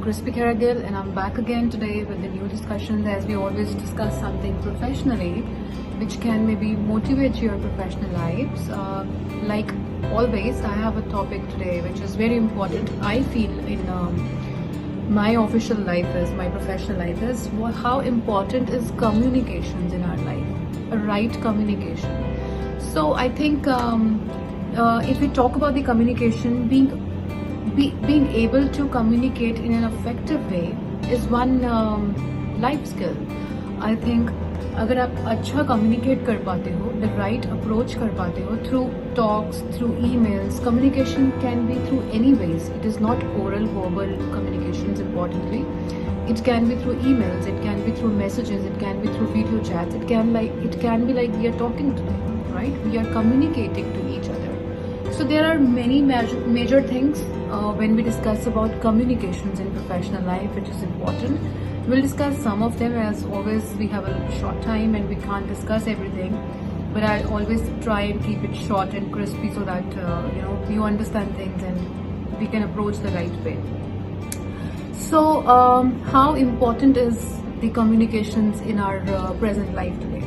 Crispy Cargill, and I'm back again today with the new discussions as we always discuss something professionally which can maybe motivate your professional lives. Like always, I have a topic today which is very important. I feel in my official life is, my professional life is, how important is communications in our life, a right communication. So I think if we talk about the communication, being able to communicate in an effective way is one life skill. I think अगर आप अच्छा communicate कर पाते हो, the right approach कर पाते हो through talks, through emails, communication can be through any ways. It is not oral, verbal communications importantly. It can be through emails, it can be through messages, it can be through video chats, it can be like we are talking today, right? We are communicating to each other. So there are many major things when we discuss about communications in professional life, which is important. We'll discuss some of them. As always, we have a short time and we can't discuss everything, but I always try and keep it short and crispy so that you understand things and we can approach the right way. So how important is the communications in our present life today?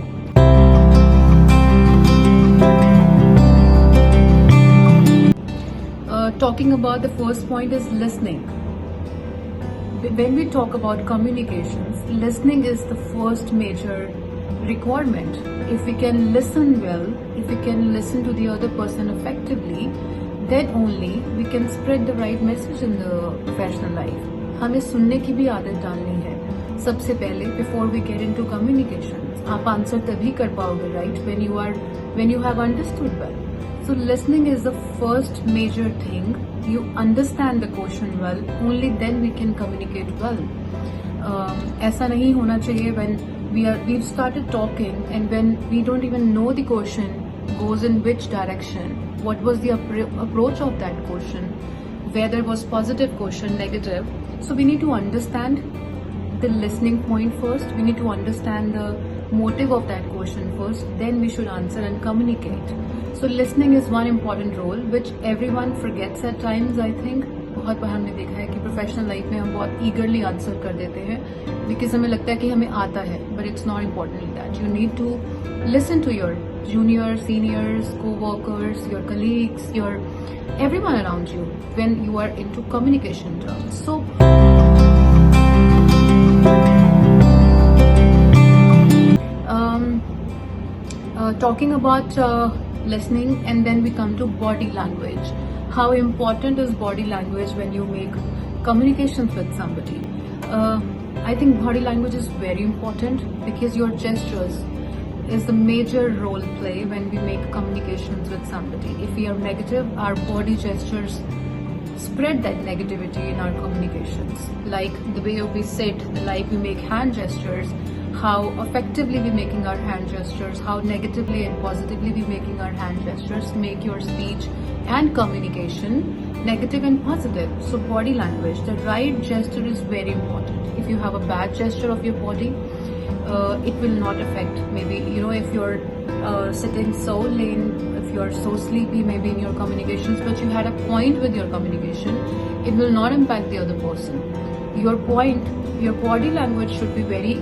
Talking about the first point is listening. When we talk about communications, listening is the first major requirement. If we can listen well, if we can listen to the other person effectively, then only we can spread the right message in the professional life. हमें सुनने की भी आदत डालनी है सबसे पहले before we get into communications. आप आंसर तभी कर पाओगे, right, when you have understood well. So listening is the first major thing. You understand the question well, only then we can communicate well. ऐसा नहीं होना चाहिए when we've started talking and when we don't even know the question goes in which direction, what was the approach of that question, whether it was positive question, negative. So we need to understand the listening point first. We need to understand the motive of that question first, then we should answer and communicate. So listening is one important role which everyone forgets at times. I think बहुत बार हमने देखा है कि professional life में हम बहुत ईगरली answer कर देते हैं बिकॉज हमें लगता है कि हमें आता है, but it's not important that. You need to listen to your juniors, seniors, co-workers, your colleagues, your everyone around you when you are into communication terms. So talking about listening, and then we come to body language. How important is body language when you make communications with somebody? I think body language is very important because your gestures is the major role play when we make communications with somebody. If we are negative, our body gestures spread that negativity in our communications. Like the way we sit, like we make hand gestures, how effectively we making our hand gestures, how negatively and positively we making our hand gestures make your speech and communication negative and positive. So body language, the right gesture is very important. If you have a bad gesture of your body, it will not affect, maybe if you're sitting so lean, if you're so sleepy maybe in your communications, but you had a point with your communication, it will not impact the other person. Your body language should be very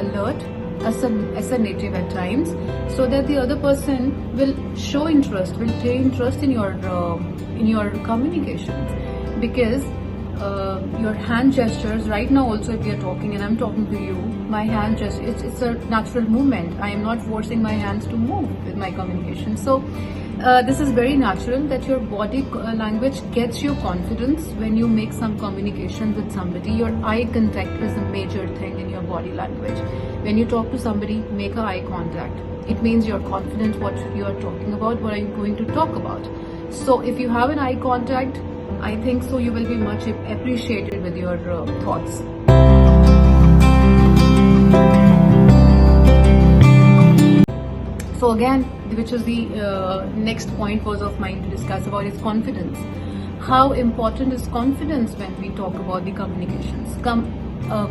alert, assertive at times, so that the other person will show interest, will take interest in your communications. Because your hand gestures right now also, if we are talking and I'm talking to you, my hand gesture, it's a natural movement. I am not forcing my hands to move with my communication. So this is very natural that your body language gets you confidence when you make some communication with somebody. Your eye contact is a major thing in your body language. When you talk to somebody, make a eye contact. It means you're confident what you are talking about, what are you going to talk about. So if you have an eye contact, I think so you will be much appreciated with your thoughts. So again, which is the next point was of mine to discuss about, is confidence. How important is confidence when we talk about the communications?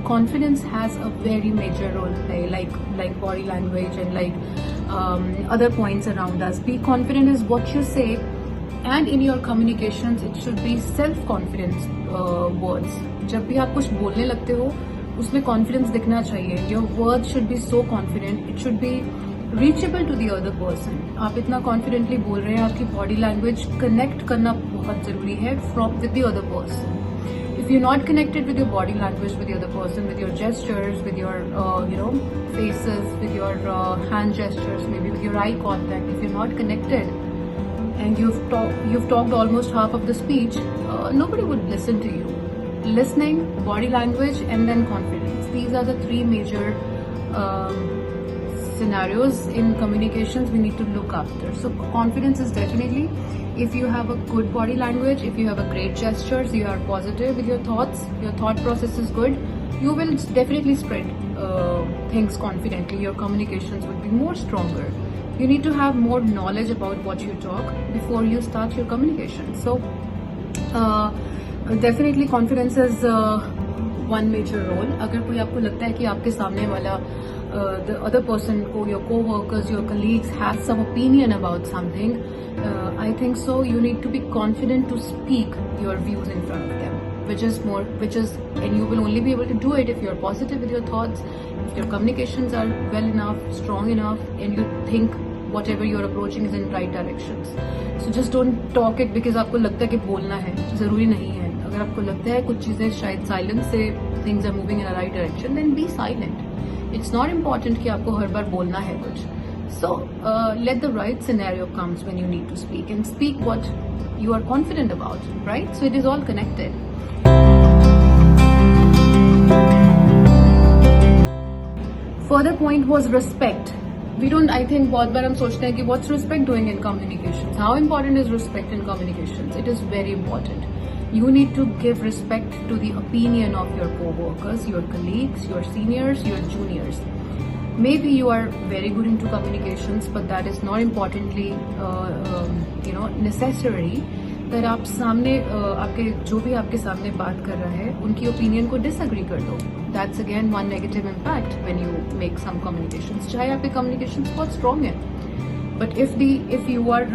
Confidence has a very major role to play, like body language and like other points around us. Be confident is what you say and in your communications it should be self confidence words. जब भी आप कुछ बोलने लगते हो उसमें confidence दिखना चाहिए. Your word should be so confident, it should be reachable to the other person. आप इतना कॉन्फिडेंटली बोल रहे हैं, आपकी बॉडी लैंग्वेज कनेक्ट करना बहुत जरूरी है from with the other person. If you're not connected with your body language, with the other person, with your gestures, with your faces, with your hand gestures, maybe with your eye contact, if you're not connected and you've talked almost half of the speech, nobody would listen to you. Listening, body language, and then confidence. These are the three major scenarios in communications we need to look after. So confidence is definitely, if you have a good body language, if you have a great gestures, you are positive with your thoughts, your thought process is good, you will definitely spread things confidently. Your communications will be more stronger. You need to have more knowledge about what you talk before you start your communication. So definitely confidence is one major role. अगर कोई आपको लगता है कि आपके सामने वाला the other person, your co-workers, your colleagues have some opinion about something, I think so you need to be confident to speak your views in front of them, and you will only be able to do it if you're positive with your thoughts, if your communications are well enough, strong enough, and you think whatever you're approaching is in right directions. So just don't talk it because आपको लगता है कि बोलना है, जरूरी नहीं है. अगर आपको लगता है कुछ चीजें शायद साइलेंस से things are moving in a right direction, then be silent. It's not important कि आपको हर बार बोलना है कुछ. So let the right scenario comes when you need to speak, and speak what you are confident about, right? So it is all connected. Further point was respect. I think बहुत बार हम सोचते हैं कि what's respect doing in communications? How important is respect in communications? It is very important. You need to give respect to the opinion of your co-workers, your colleagues, your seniors, your juniors. Maybe you are very good into communications, but that is not importantly, necessary that आप सामने आपके जो भी आपके सामने बात कर रहा है उनकी ओपिनियन को डिसएग्री कर दो. That's again one negative impact when you make some communications. चाहे आपके communications बहुत strong है, but if you are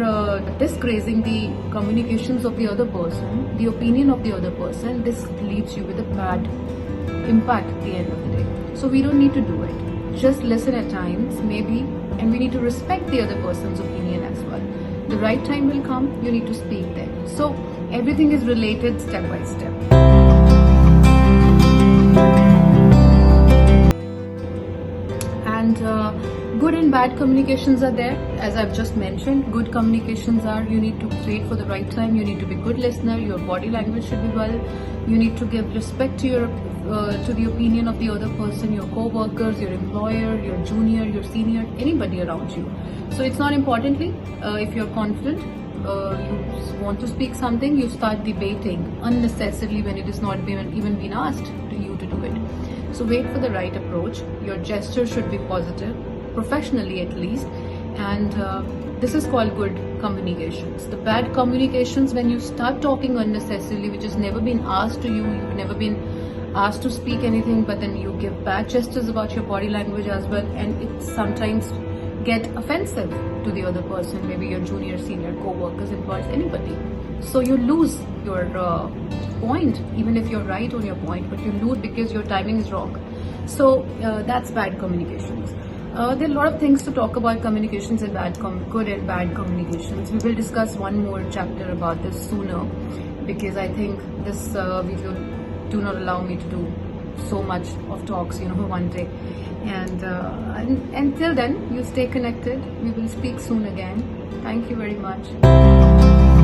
disgracing the communications of the other person, the opinion of the other person, this leaves you with a bad impact at the end of the day. So we don't need to do it. Just listen at times, maybe, and we need to respect the other person's opinion as well. The right time will come, you need to speak then. So everything is related step by step. And good and bad communications are there. As I've just mentioned, good communications are, you need to wait for the right time, you need to be good listener, your body language should be well, you need to give respect to your to the opinion of the other person, your co-workers, your employer, your junior, your senior, anybody around you. So it's not importantly, if you're confident, you want to speak something, you start debating unnecessarily when it is not even been asked to you to do it. So wait for the right approach. Your gesture should be positive, professionally at least, and this is called good communications. The bad communications, when you start talking unnecessarily, which has never been asked to you, you've never been asked to speak anything, but then you give bad gestures about your body language as well, and it sometimes get offensive to the other person, maybe your junior, senior, co-workers, employees, anybody. So you lose your point, even if you're right on your point, but you lose because your timing is wrong. So that's bad communications. There are a lot of things to talk about communications and good and bad communications. We will discuss one more chapter about this sooner, because I think this video do not allow me to do so much of talks, one day. And until then, you stay connected. We will speak soon again. Thank you very much.